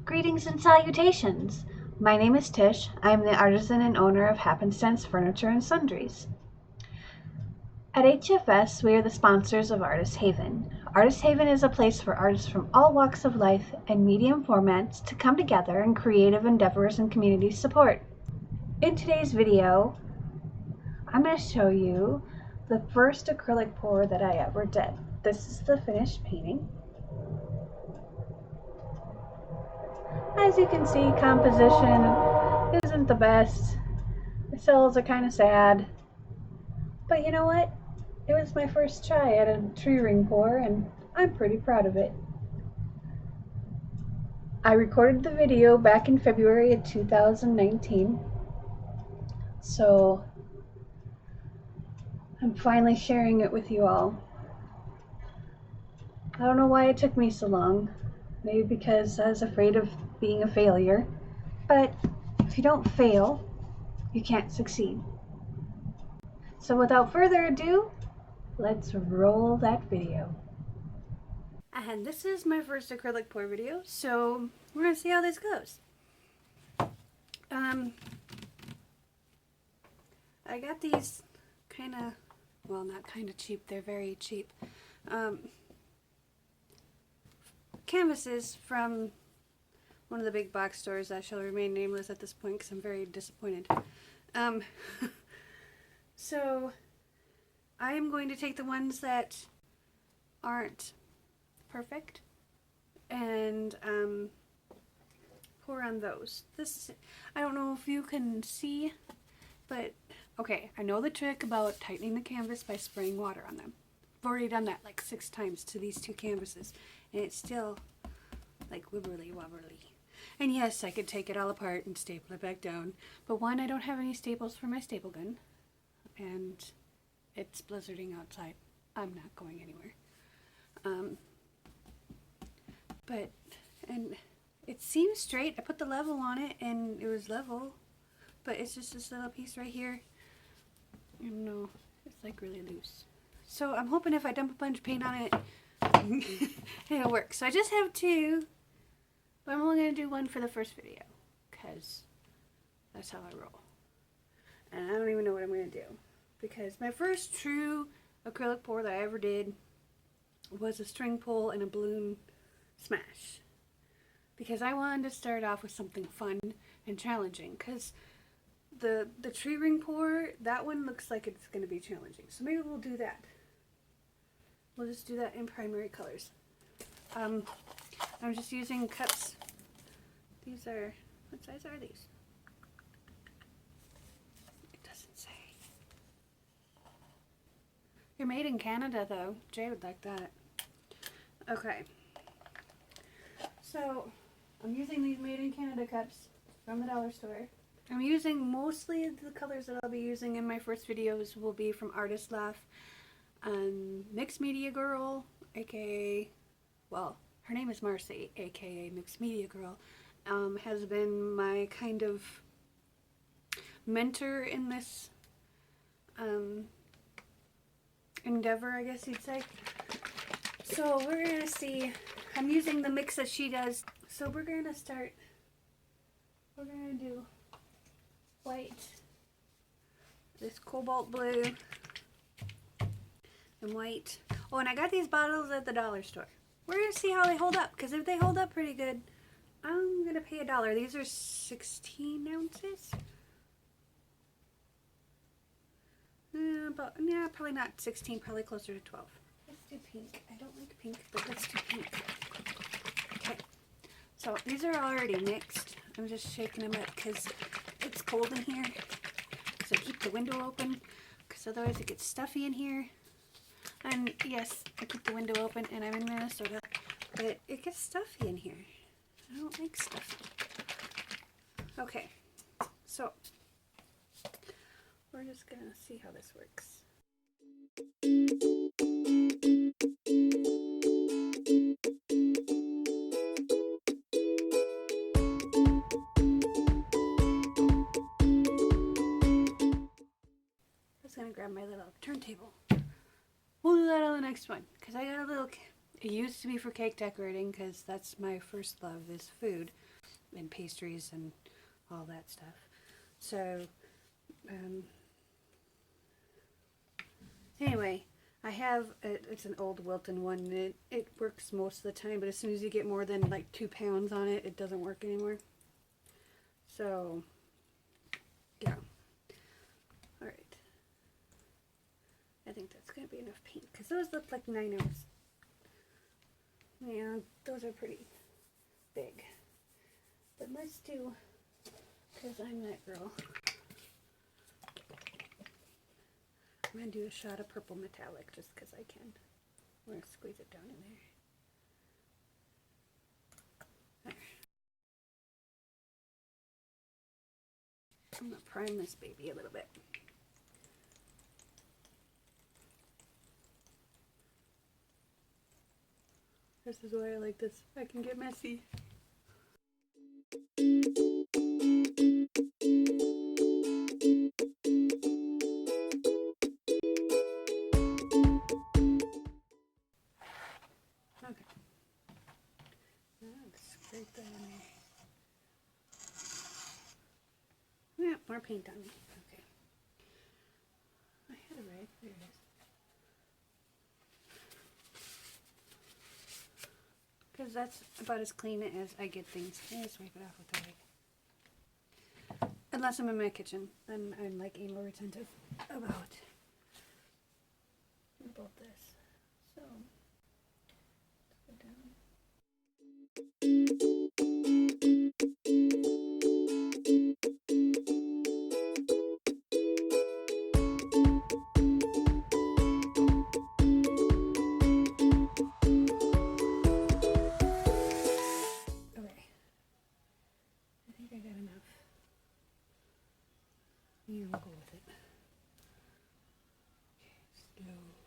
Greetings and salutations! My name is Tish. I am the artisan and owner of Happenstance Furniture and Sundries. At HFS, we are the sponsors of Artist Haven. Artist Haven is a place for artists from all walks of life and medium formats to come together in creative endeavors and community support. In today's video, I'm going to show you the first acrylic pour that I ever did. This is the finished painting. As you can see, composition isn't the best. The cells are kind of sad. But you know what? It was my first try at a tree ring pour and I'm pretty proud of it. I recorded the video back in February of 2019. So I'm finally sharing it with you all. I don't know why it took me so long. Maybe because I was afraid of being a failure. But if you don't fail, you can't succeed. So without further ado, let's roll that video. And this is my first acrylic pour video, so we're gonna see how this goes. I got these kind of, well, not kind of cheap, they're very cheap. Canvases from one of the big box stores that shall remain nameless at this point because I'm very disappointed. So I am going to take the ones that aren't perfect and pour on those. This, I don't know if you can see, but okay, I know the trick about tightening the canvas by spraying water on them. I've already done that like 6 times to these 2 canvases and it's still like wibbly wobbly. And yes, I could take it all apart and staple it back down, but one, I don't have any staples for my staple gun and it's blizzarding outside. I'm not going anywhere. And it seems straight. I put the level on it and it was level, but it's just this little piece right here. I don't know, it's like really loose. So I'm hoping if I dump a bunch of paint on it, it'll work. So I just have 2, but I'm only going to do 1 for the first video because that's how I roll. And I don't even know what I'm going to do because my first true acrylic pour that I ever did was a string pull and a balloon smash because I wanted to start off with something fun and challenging because the tree ring pour, that one looks like it's going to be challenging, so maybe we'll do that. We'll just do that in primary colors. I'm just using cups. These are, what size are these? It doesn't say. They're made in Canada though. Jay would like that. Okay. So I'm using these made in Canada cups from the dollar store. I'm using mostly the colors that I'll be using in my first videos will be from Artist Laugh. Mixed Media Girl, aka, well, her name is Marcy, aka Mixed Media Girl, has been my kind of mentor in this endeavor, I guess you'd say. So we're going to see, I'm using the mix that she does. So we're going to start, we're going to do white, this cobalt blue, and white. Oh, and I got these bottles at the dollar store. We're going to see how they hold up, because if they hold up pretty good, I'm going to pay $1. These are 16 ounces. But yeah, probably not 16, probably closer to 12. Let's do pink. I don't like pink, but let's do pink. Okay, so these are already mixed. I'm just shaking them up because it's cold in here. So keep the window open, because otherwise it gets stuffy in here. And yes, I keep the window open and I'm in Minnesota, but it gets stuffy in here. I don't like stuffy. Okay, so we're just gonna see how this works. I was gonna grab my little turntable. We'll do that on the next one, because I got a little, It used to be for cake decorating because that's my first love is food and pastries and all that stuff. So, anyway, I have, it's an old Wilton one, and it works most of the time, but as soon as you get more than like 2 pounds on it, it doesn't work anymore. So, yeah. Alright. I think that's going to be enough paint, because those look like 9-ounce. Yeah, those are pretty big. But let's do, because I'm that girl, I'm going to do a shot of purple metallic just because I can. We're going to squeeze it down in there. I'm going to prime this baby a little bit. This is why I like this. I can get messy. Okay. Scrape that in there. Yeah, more paint on me. Okay. I had a rag. There it is. Because that's about as clean as I get things. I just wipe it off with the rag. Unless I'm in my kitchen, then I'm like anal retentive about this. So, let's go down. Okay. I think I got enough. Yeah, we'll go with it. Okay, slowly.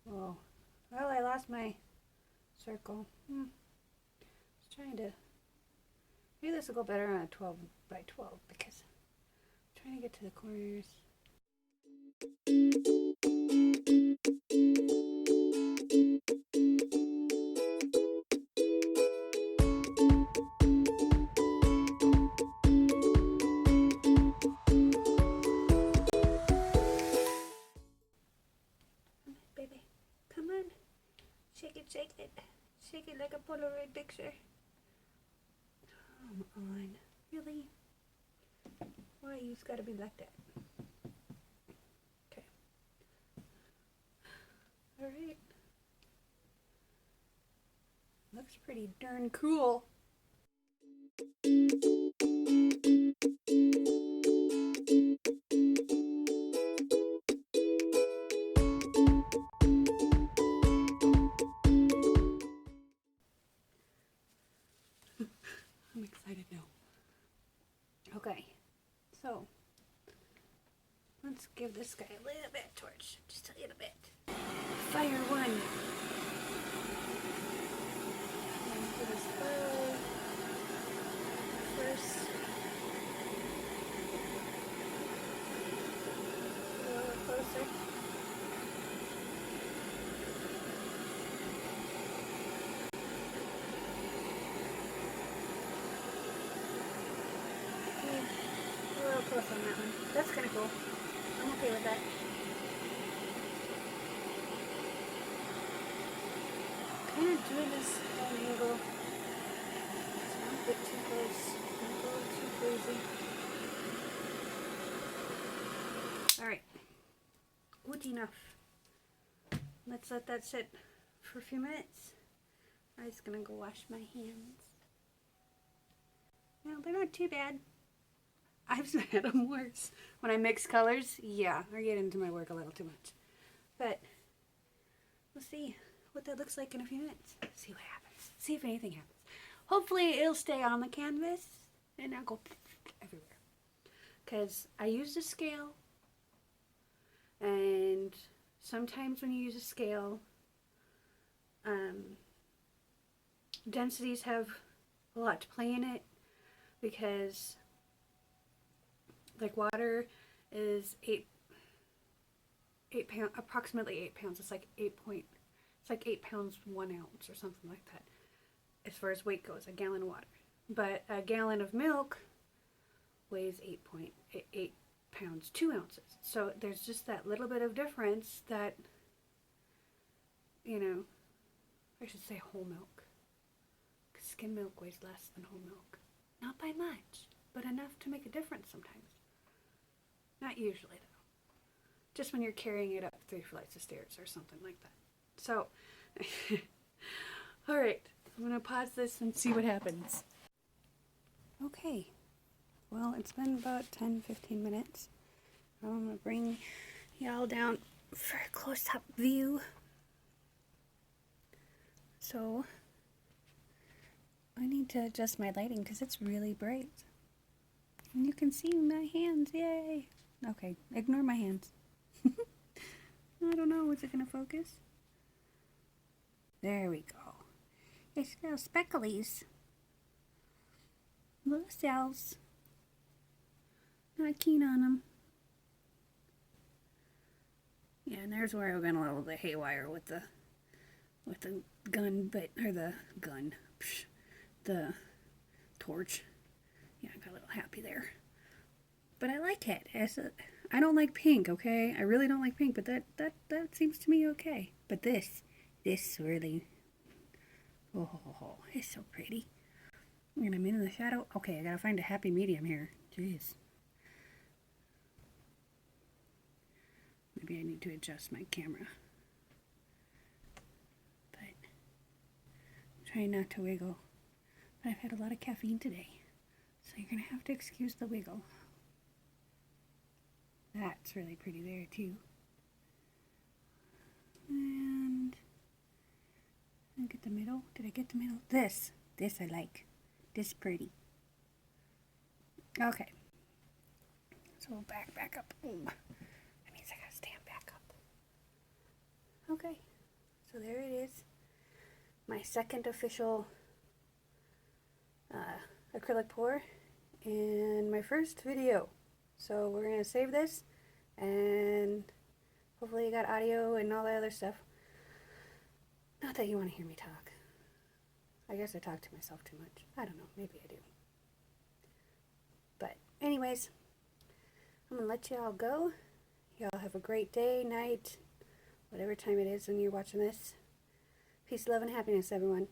Oh, well, I lost my circle. Just trying to. Maybe this will go better on a 12 by 12 because I'm trying to get to the corners. Baby, come on. Shake it, shake it. Shake it like a Polaroid picture. Come on. Really? Why you've got to be like that? Okay. Alright. Looks pretty darn cool. I'm excited now. Okay, so let's give this guy a little bit of torch, just a little bit. Fire one. And give us first. A little closer. A little close on that one. That's kind of cool. I'm okay with that. Kind of doing this at an angle. It's not a bit too close. Don't go too crazy. Alright. Good enough. Let's let that sit for a few minutes. I'm just gonna go wash my hands. Well, they're not too bad. I've had them worse. When I mix colors, yeah, I get into my work a little too much. But we'll see what that looks like in a few minutes. See what happens. See if anything happens. Hopefully it'll stay on the canvas and not go everywhere. Because I used a scale, and sometimes when you use a scale, densities have a lot to play in it, because like water is 8 pounds, approximately 8 pounds. It's like 8 pounds 1 ounce or something like that, as far as weight goes, a gallon of water. But a gallon of milk weighs 8.8 pounds 2 ounces. So there's just that little bit of difference that, you know, I should say whole milk, because skim milk weighs less than whole milk. Not by much, but enough to make a difference sometimes. Not usually, though. Just when you're carrying it up 3 flights of stairs or something like that. So, alright, I'm going to pause this and see what happens. Okay, well, it's been about 10-15 minutes. I'm going to bring y'all down for a close-up view. So, I need to adjust my lighting because it's really bright. And you can see my hands, yay! Okay, ignore my hands. I don't know, is it going to focus? There we go. It's little specklies. Little cells. Not keen on them. Yeah, and there's where I went a little bit haywire with the gun, the torch. Yeah, I got a little happy there. But I like it. I don't like pink, okay? I really don't like pink, but that seems to me okay. But this really, oh, it's so pretty. And I'm in the shadow. Okay, I gotta find a happy medium here. Jeez. Maybe I need to adjust my camera. But I'm trying not to wiggle. But I've had a lot of caffeine today, so you're gonna have to excuse the wiggle. That's really pretty there too. And get the middle. Did I get the middle? This I like. This pretty. Okay. So back up. Ooh. That means I gotta stand back up. Okay. So there it is. My second official acrylic pour and my first video. So we're going to save this, and hopefully you got audio and all that other stuff. Not that you want to hear me talk. I guess I talk to myself too much. I don't know. Maybe I do. But anyways, I'm going to let you all go. Y'all have a great day, night, whatever time it is when you're watching this. Peace, love, and happiness, everyone.